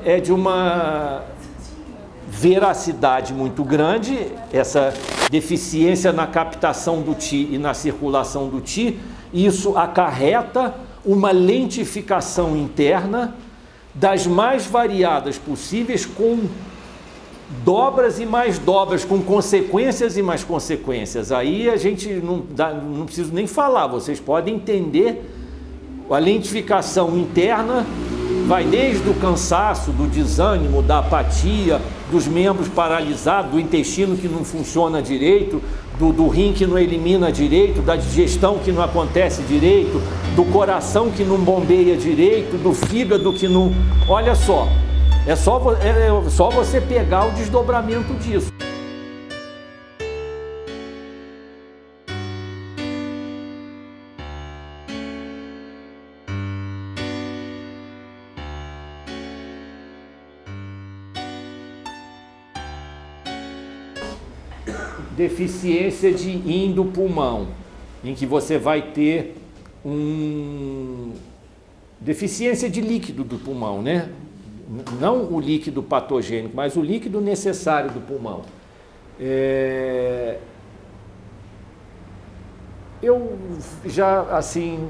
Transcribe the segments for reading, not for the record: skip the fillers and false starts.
É de uma veracidade muito grande, essa deficiência na captação do Ti e na circulação do Ti. Isso acarreta uma lentificação interna das mais variadas possíveis, com dobras e mais dobras, com consequências e mais consequências. Aí a gente não preciso nem falar, vocês podem entender. A lentificação interna vai desde o cansaço, do desânimo, da apatia, dos membros paralisados, do intestino que não funciona direito, do rim que não elimina direito, da digestão que não acontece direito, do coração que não bombeia direito, do fígado que não... Olha só, é só você pegar o desdobramento disso. Deficiência de yin do pulmão, em que você vai ter deficiência de líquido do pulmão, né? Não o líquido patogênico, mas o líquido necessário do pulmão. Eu já, assim,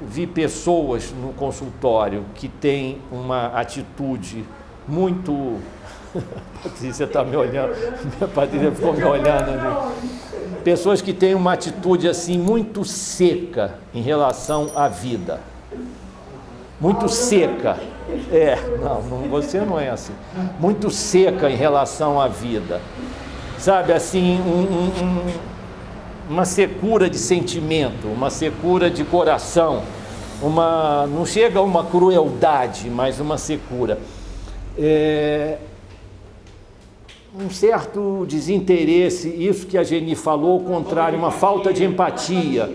vi pessoas no consultório que têm uma atitude muito... Patrícia está me olhando, a Patrícia ficou me olhando ali. Pessoas que têm uma atitude assim muito seca em relação à vida. Muito seca. Não, você não é assim. Muito seca em relação à vida. Sabe, assim, uma secura de sentimento, uma secura de coração, não chega a uma crueldade, mas uma secura. Um certo desinteresse, isso que a Geni falou, ao contrário, uma falta de empatia.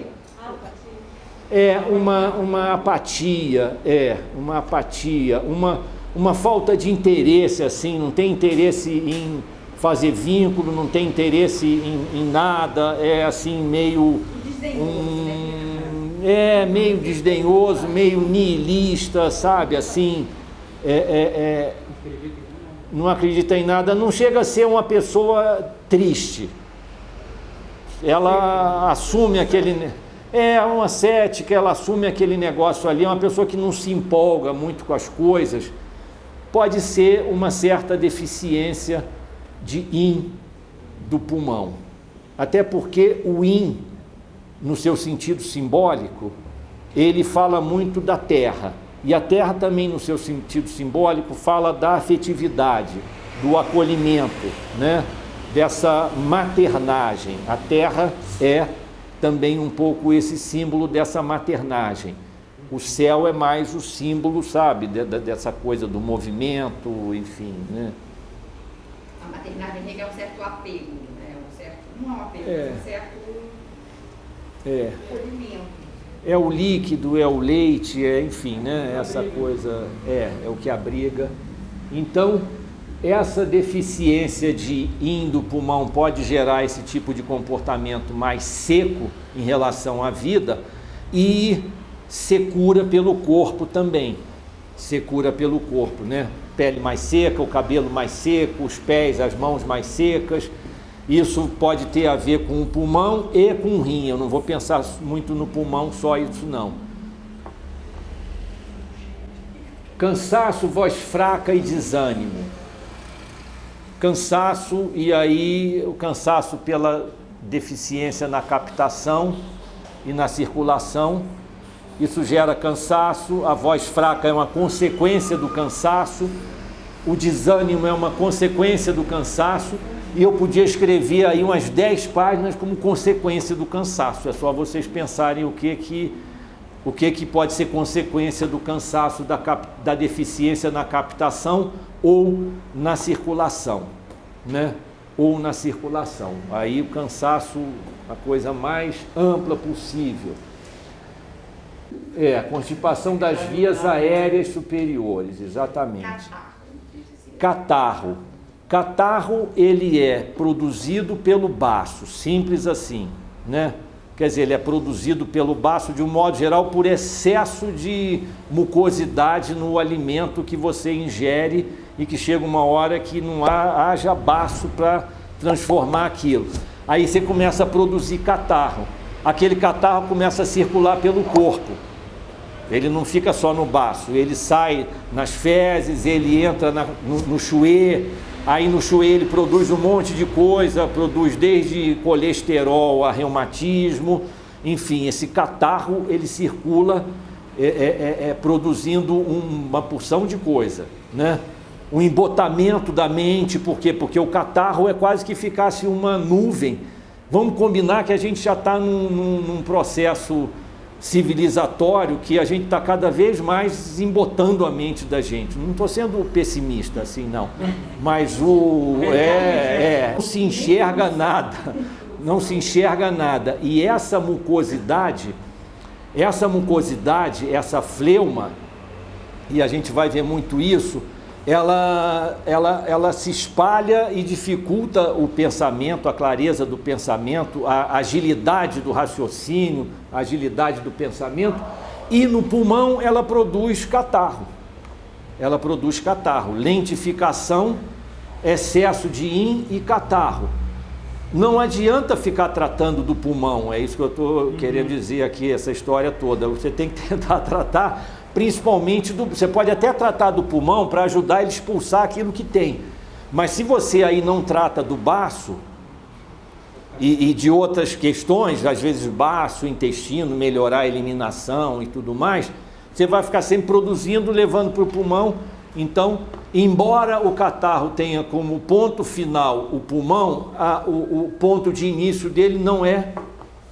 Uma apatia, uma falta de interesse, assim, não tem interesse em fazer vínculo, não tem interesse em nada, assim, meio desdenhoso, meio nihilista, sabe, assim, não acredita em nada, não chega a ser uma pessoa triste. Ela assume aquele... uma cética, ela assume aquele negócio ali, é uma pessoa que não se empolga muito com as coisas. Pode ser uma certa deficiência de yin do pulmão. Até porque o yin, no seu sentido simbólico, ele fala muito da terra. E a terra também, no seu sentido simbólico, fala da afetividade, do acolhimento, né? Dessa maternagem. A terra é também um pouco esse símbolo dessa maternagem. O céu é mais o símbolo, sabe, dessa coisa do movimento, enfim, né? A maternagem é um certo apego, né? Não é um apego, é um certo acolhimento. É o líquido, é o leite, enfim, né? Essa coisa é o que abriga. Então, essa deficiência de yin do pulmão pode gerar esse tipo de comportamento mais seco em relação à vida e secura pelo corpo também. Secura pelo corpo, né? Pele mais seca, o cabelo mais seco, os pés, as mãos mais secas. Isso pode ter a ver com o pulmão e com o rim. Eu não vou pensar muito no pulmão, só isso não. Cansaço, voz fraca e desânimo. Cansaço, e aí o cansaço pela deficiência na captação e na circulação. Isso gera cansaço, a voz fraca é uma consequência do cansaço, o desânimo é uma consequência do cansaço. E eu podia escrever aí umas 10 páginas como consequência do cansaço. É só vocês pensarem o que pode ser consequência do cansaço, da deficiência na captação ou na circulação, né? Ou na circulação. Aí o cansaço, a coisa mais ampla possível. Constipação das vias aéreas superiores, exatamente. Catarro. Catarro, ele é produzido pelo baço, simples assim, né? quer dizer, ele é produzido pelo baço, de um modo geral, por excesso de mucosidade no alimento que você ingere e que chega uma hora que não haja baço para transformar aquilo. Aí você começa a produzir catarro. Aquele catarro começa a circular pelo corpo. Ele não fica só no baço, ele sai nas fezes, ele entra no chuê, aí no chuê ele produz um monte de coisa, produz desde colesterol a reumatismo, enfim, esse catarro ele circula produzindo uma porção de coisa, né? O embotamento da mente, por quê? Porque o catarro é quase que ficasse uma nuvem. Vamos combinar que a gente já está num processo civilizatório que a gente está cada vez mais embotando a mente da gente. Não estou sendo pessimista assim, não. Mas não se enxerga nada. Não se enxerga nada. E essa mucosidade, essa fleuma, e a gente vai ver muito isso, ela se espalha e dificulta o pensamento, a clareza do pensamento, a agilidade do raciocínio, a agilidade do pensamento, e no pulmão ela produz catarro. Lentificação, excesso de IN e catarro. Não adianta ficar tratando do pulmão, é isso que eu estou querendo dizer aqui, essa história toda. Você tem que tentar tratar principalmente você pode até tratar do pulmão para ajudar ele a expulsar aquilo que tem, mas se você aí não trata do baço e de outras questões, às vezes baço, intestino, melhorar a eliminação e tudo mais, você vai ficar sempre produzindo, levando para o pulmão. Então, embora o catarro tenha como ponto final o pulmão, o ponto de início dele não é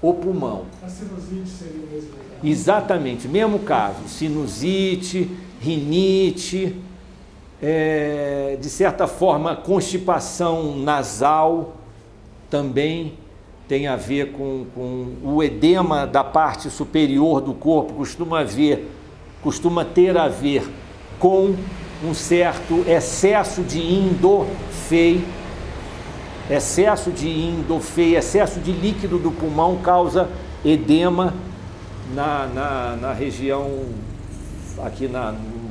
o pulmão. A sinusite seria o mesmo? Exatamente, mesmo caso, sinusite, rinite, de certa forma constipação nasal também tem a ver com o edema da parte superior do corpo, costuma ter a ver com um certo excesso de indofei, excesso de líquido do pulmão causa edema na região, aqui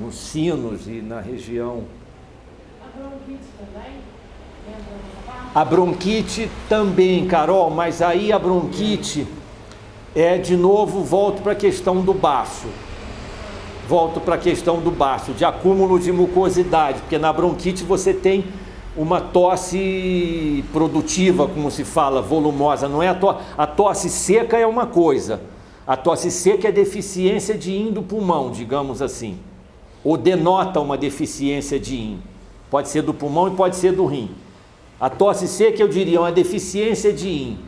nos sinos e na região. A bronquite também? A bronquite também, Carol, mas aí a bronquite de novo, volto para a questão do baço. De acúmulo de mucosidade, porque na bronquite você tem uma tosse produtiva, como se fala, volumosa, não é a tosse seca é uma coisa. A tosse seca é deficiência de IN do pulmão, digamos assim, ou denota uma deficiência de IN. Pode ser do pulmão e pode ser do rim. A tosse seca, eu diria, é uma deficiência de IN.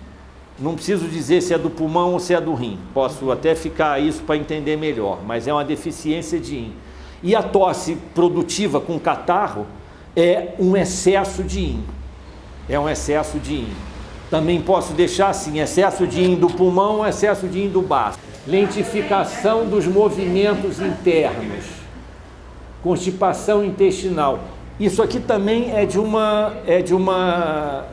Não preciso dizer se é do pulmão ou se é do rim. Posso até ficar isso para entender melhor, mas é uma deficiência de IN. E a tosse produtiva com catarro é um excesso de IN. Também posso deixar assim, excesso de IN do pulmão, excesso de IN do baço. Lentificação dos movimentos internos. Constipação intestinal. Isso aqui também é de uma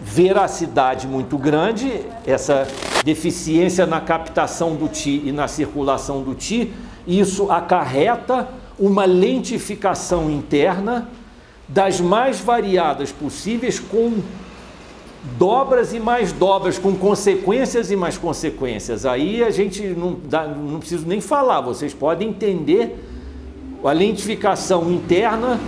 veracidade muito grande, essa deficiência na captação do Ti e na circulação do Ti. Isso acarreta uma lentificação interna das mais variadas possíveis, com dobras e mais dobras, com consequências e mais consequências. Aí a gente não preciso nem falar, vocês podem entender. A lentificação interna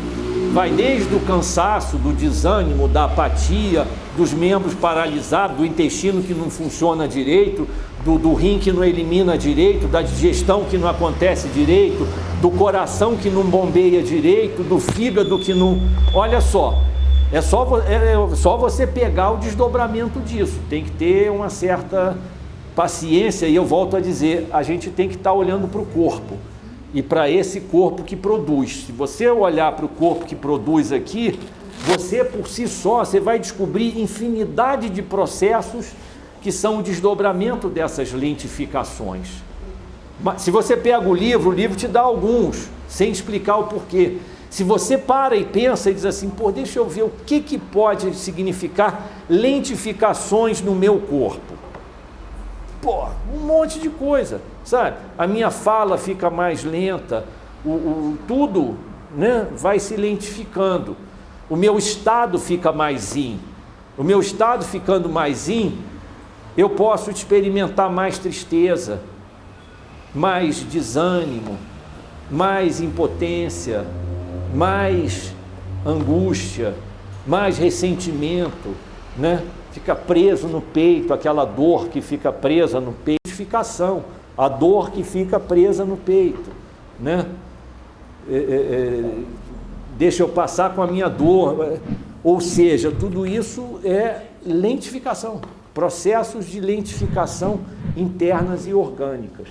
vai desde o cansaço, do desânimo, da apatia, dos membros paralisados, do intestino que não funciona direito, do rim que não elimina direito, da digestão que não acontece direito, do coração que não bombeia direito, do fígado que não... Olha só, é só você pegar o desdobramento disso. Tem que ter uma certa paciência, e eu volto a dizer, a gente tem que estar olhando para o corpo. E para esse corpo que produz. Se você olhar para o corpo que produz aqui, você por si só, você vai descobrir infinidade de processos que são o desdobramento dessas lentificações. Mas se você pega o livro te dá alguns, sem explicar o porquê. Se você para e pensa e diz assim, deixa eu ver o que pode significar lentificações no meu corpo. Pô, um monte de coisa, sabe? A minha fala fica mais lenta, tudo, né, vai se lentificando. O meu estado fica mais yin. O meu estado ficando mais yin, eu posso experimentar mais tristeza, mais desânimo, mais impotência, mais angústia, mais ressentimento, né? Fica preso no peito, aquela dor que fica presa no peito, identificação, a dor que fica presa no peito, né? Deixa eu passar com a minha dor, ou seja, tudo isso é lentificação, processos de lentificação internas e orgânicas.